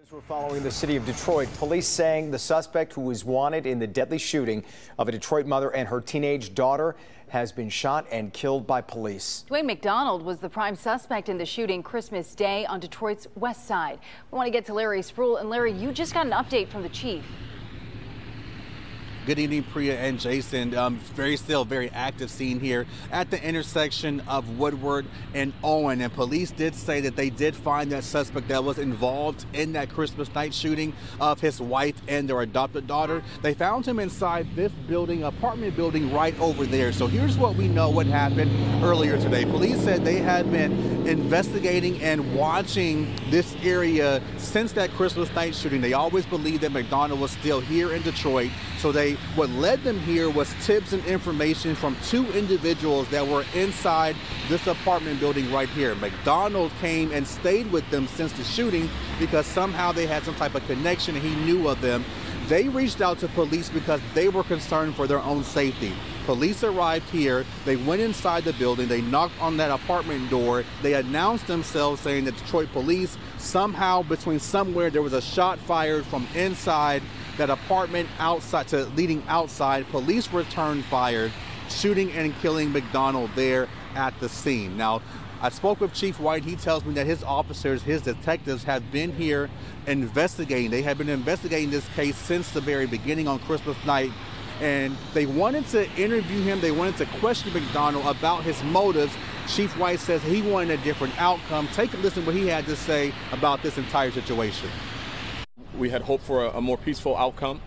As we're following the city of Detroit, police saying the suspect who was wanted in the deadly shooting of a Detroit mother and her teenage daughter has been shot and killed by police. Dwayne McDonald was the prime suspect in the shooting Christmas Day on Detroit's west side. We want to get to Larry Spruill. And Larry, you just got an update from the chief. Good evening, Priya and Jason. Still very active scene here at the intersection of Woodward and Owen. And police did say that they did find that suspect that was involved in that Christmas night shooting of his wife and their adopted daughter. They found him inside this building, apartment building right over there. So here's what we know what happened earlier today. Police said they had been investigating and watching this area since that Christmas night shooting. They always believed that McDonald was still here in Detroit. So what led them here was tips and information from two individuals that were inside this apartment building right here. McDonald came and stayed with them since the shooting because somehow they had some type of connection and he knew of them. They reached out to police because they were concerned for their own safety. Police arrived here, they went inside the building, they knocked on that apartment door, they announced themselves saying that Detroit police, somehow between somewhere there was a shot fired from inside that apartment leading outside. Police returned fire, shooting and killing McDonald there at the scene. Now, I spoke with Chief White. He tells me that his officers, his detectives have been here investigating. They have been investigating this case since the very beginning on Christmas night. And they wanted to interview him. They wanted to question McDonald about his motives. Chief White says he wanted a different outcome. Take a listen to what he had to say about this entire situation. We had hoped for a more peaceful outcome.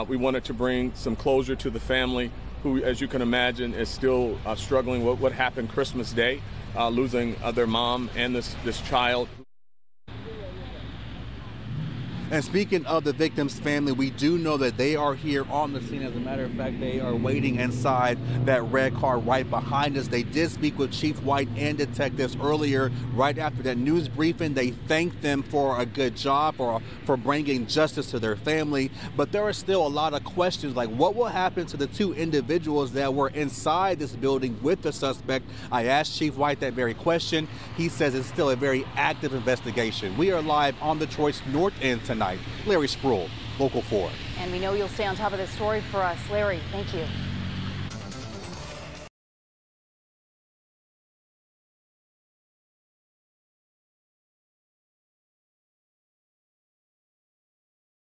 We wanted to bring some closure to the family who, as you can imagine, is still struggling with what happened Christmas Day, losing their mom and this child. And speaking of the victim's family, we do know that they are here on the scene. As a matter of fact, they are waiting inside that red car right behind us. They did speak with Chief White and detectives earlier, right after that news briefing. They thanked them for a good job or for bringing justice to their family. But there are still a lot of questions, like what will happen to the two individuals that were inside this building with the suspect? I asked Chief White that very question. He says it's still a very active investigation. We are live on Detroit's north end tonight. Larry Spruill, Local 4. And we know you'll stay on top of this story for us. Larry, thank you.